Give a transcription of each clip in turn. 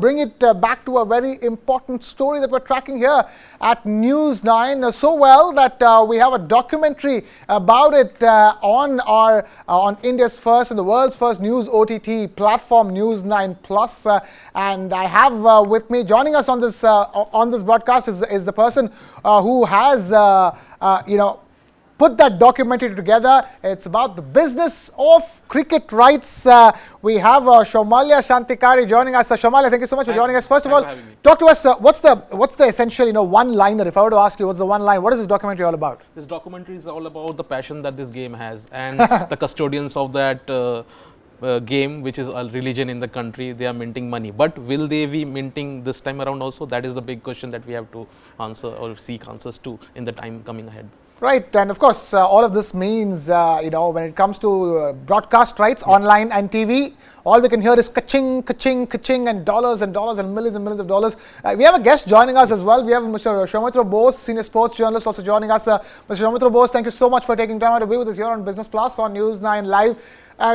bring it back to a very important story that we're tracking here at News9 so well that we have a documentary about it on India's first and the world's first news OTT platform, News9 Plus. And I have with me, joining us on this broadcast is the person who has put that documentary together. It's about the business of cricket rights. We have Soumalya Santikari joining us. Soumalya, thank you so much for joining us. First of all, talk to us. What's the essential, one-liner? If I were to ask you, what's the one line? What is this documentary all about? This documentary is all about the passion that this game has and the custodians of that game, which is a religion in the country. They are minting money, but will they be minting this time around also? That is the big question that we have to answer or seek answers to in the time coming ahead. Right, and of course, all of this means, when it comes to broadcast rights, online and TV, all we can hear is ka-ching, ka-ching, ka-ching, and dollars and millions of dollars. We have a guest joining us as well. We have Mr. Soumitra Bose, senior sports journalist, also joining us. Mr. Soumitra Bose, thank you so much for taking time out to be with us here on Business Plus on News9 Live.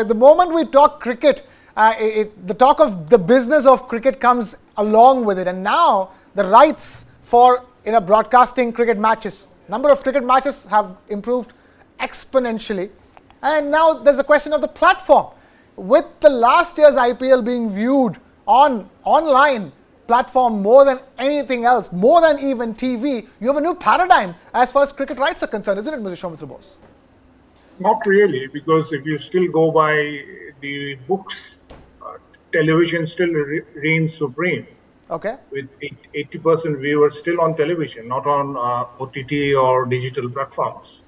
The moment we talk cricket, the talk of the business of cricket comes along with it, and now the rights for broadcasting cricket matches. Number of cricket matches have improved exponentially, and now there's a question of the platform. With the last year's IPL being viewed on online platform more than anything else, more than even TV, you have a new paradigm as far as cricket rights are concerned, isn't it, Mr. Soumitra Bose? Not really, because if you still go by the books, television still reigns supreme. Okay. With 80% viewers still on television, not on OTT or digital platforms.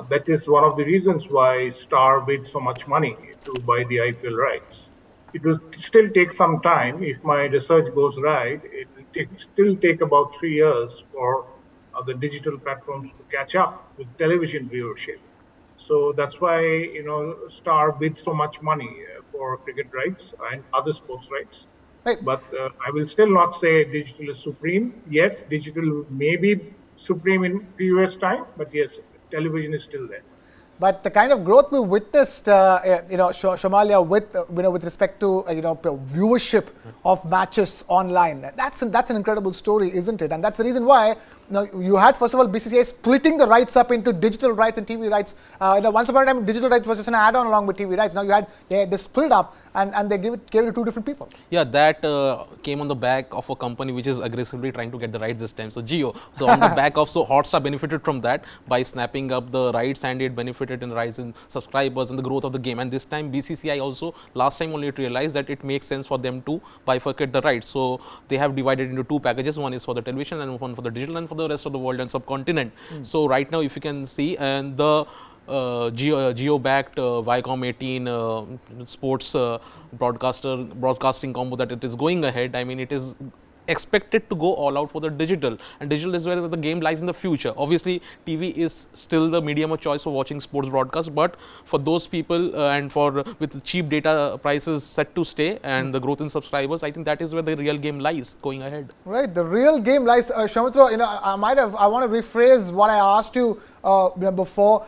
That is one of the reasons why Star bid so much money to buy the IPL rights. It will still take some time. If my research goes right, it will still take about 3 years for the digital platforms to catch up with television viewership. So that's why Star bids so much money for cricket rights and other sports rights. Right. But I will still not say digital is supreme. Yes, digital may be supreme in few years' time, but yes, television is still there. But the kind of growth we witnessed, Soumalya, with respect to viewership of matches online, that's an incredible story, isn't it? And that's the reason why you had, first of all, BCCI splitting the rights up into digital rights and TV rights. Once upon a time, digital rights was just an add-on along with TV rights. Now they split up and they gave it to two different people. Yeah, that came on the back of a company which is aggressively trying to get the rights this time. So Jio. So on the back of, Hotstar benefited from that by snapping up the rights, and it benefited in the rise in subscribers and the growth of the game. And this time BCCI also, last time only it realized that it makes sense for them to bifurcate the rights. So they have divided into two packages. One is for the television and one for the digital and for the rest of the world and subcontinent. So right now, if you can see, and the Geo-backed Viacom 18 sports broadcasting combo that it is going ahead. I mean, it is expected to go all out for the digital, and digital is where the game lies in the future. Obviously, TV is still the medium of choice for watching sports broadcasts, but for those people and with cheap data prices set to stay and the growth in subscribers, I think that is where the real game lies going ahead. Right, the real game lies. Soumitra, I want to rephrase what I asked you before.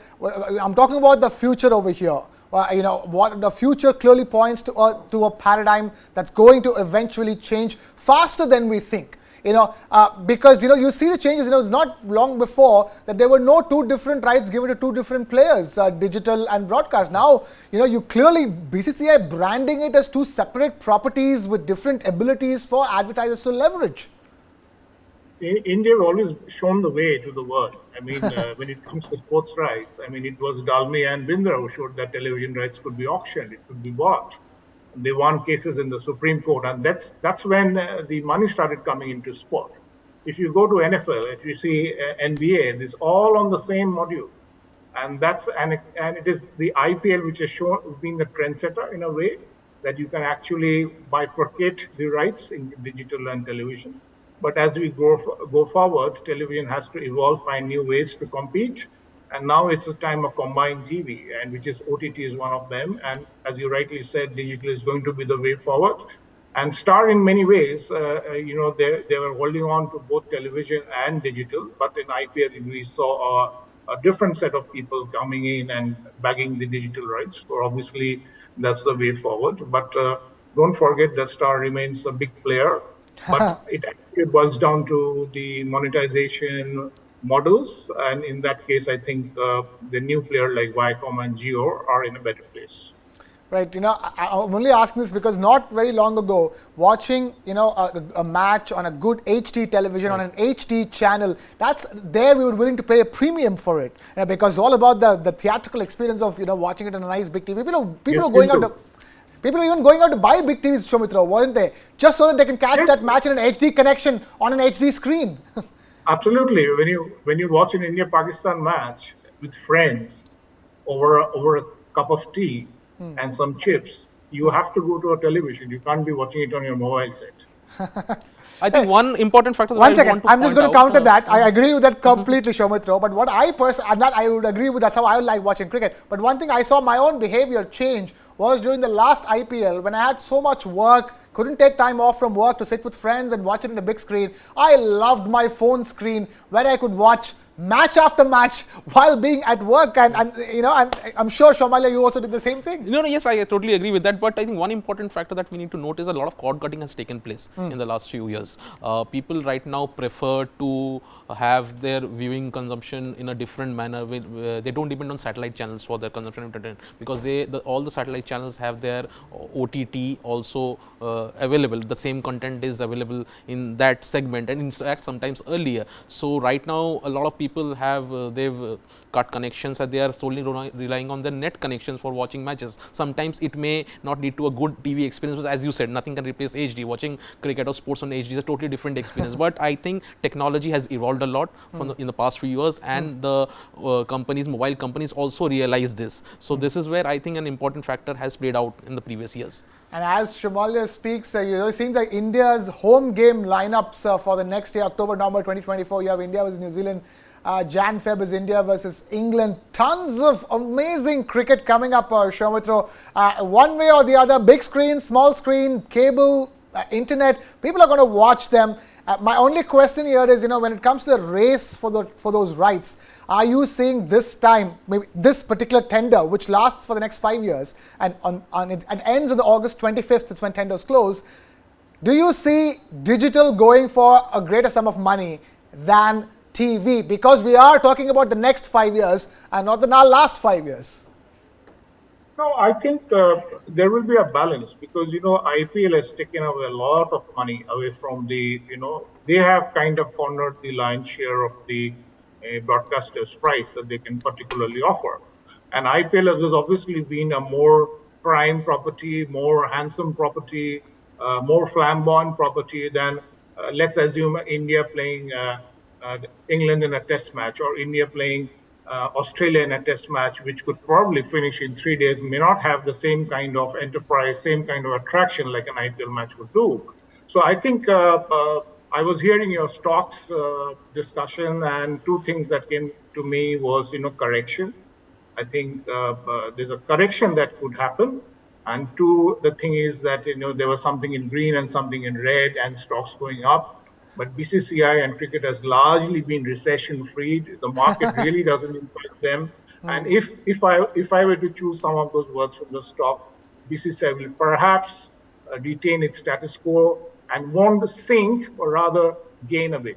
I'm talking about the future over here. What the future clearly points to a paradigm that's going to eventually change faster than we think. Because you see the changes. Not long before that there were no two different rights given to two different players, digital and broadcast. Now you clearly BCCI branding it as two separate properties with different abilities for advertisers to leverage. India have always shown the way to the world. I mean, when it comes to sports rights, I mean, it was Dalmia and Bindra who showed that television rights could be auctioned, it could be bought. They won cases in the Supreme Court, and that's when the money started coming into sport. If you go to NFL, if you see NBA, it's all on the same module, and it is the IPL which has been the trendsetter in a way that you can actually bifurcate the rights in digital and television. But as we go forward, television has to evolve, find new ways to compete. And now it's a time of combined TV, and which is OTT is one of them. And as you rightly said, digital is going to be the way forward. And Star, in many ways, they were holding on to both television and digital. But in IPL, we saw a different set of people coming in and bagging the digital rights. So obviously, that's the way forward. But Don't forget that Star remains a big player, but it actually boils down to the monetization models. And in that case, I think the new player like Viacom and Jio are in a better place. Right, I'm only asking this because not very long ago, watching, a match on a good HD television, on an HD channel, that's there we were willing to pay a premium for it, because all about the theatrical experience of, watching it on a nice big TV. People Yes, are going still out to, do. people are even going out to buy big TVs, Soumitra, weren't they? Just so that they can catch Yes, that match in an HD connection on an HD screen. absolutely. When you watch an India-Pakistan match with friends over a cup of tea and some chips, you have to go to a television. You can't be watching it on your mobile set. I think one important factor that One I second, want to I'm just point going to out. counter that. I agree with that completely, Soumitra. But what I personally, and that I would agree with, that's how I like watching cricket. But one thing I saw my own behavior change was during the last IPL when I had so much work, couldn't take time off from work to sit with friends and watch it in a big screen. I loved my phone screen where I could watch match after match while being at work. And I'm sure, Soumalya, you also did the same thing. No, yes, I totally agree with that. But I think one important factor that we need to note is a lot of cord cutting has taken place in the last few years. People right now prefer to have their viewing consumption in a different manner. They don't depend on satellite channels for their consumption of entertainment, because all the satellite channels have their OTT also available. The same content is available in that segment, and in fact sometimes earlier. So right now a lot of people have they've cut connections and they are solely relying on their net connections for watching matches. Sometimes it may not lead to a good TV experience, because as you said, nothing can replace HD. Watching cricket or sports on HD is a totally different experience. But I think technology has evolved a lot from in the past few years, and the mobile companies also realize this. So this is where I think an important factor has played out in the previous years. And as Soumalya speaks, you're seeing the India's home game lineups for the next year, October, November 2024. You have India versus New Zealand. Jan Feb is India versus England. Tons of amazing cricket coming up, Soumitra. One way or the other, big screen, small screen, cable, internet, people are going to watch them. My only question here is, when it comes to the race for those rights, are you seeing this time, maybe this particular tender, which lasts for the next 5 years and it ends on the August 25th, it's when tenders close, do you see digital going for a greater sum of money than TV? Because we are talking about the next 5 years and not the last 5 years. No, I think there will be a balance because IPL has taken away a lot of money away from they have kind of cornered the lion's share of the broadcasters' price that they can particularly offer. And IPL has obviously been a more prime property, more handsome property, more flamboyant property than let's assume India playing England in a test match, or India playing Australia in a test match, which could probably finish in 3 days, may not have the same kind of enterprise, same kind of attraction like an IPL match would do. So I think I was hearing your stocks discussion, and two things that came to me was correction. I think there's a correction that could happen. And two, the thing is that there was something in green and something in red, and stocks going up. But BCCI and cricket has largely been recession-free. The market really doesn't impact them. And if I were to choose some of those words from the stock, BCCI will perhaps retain its status quo and won't sink, or rather gain a bit.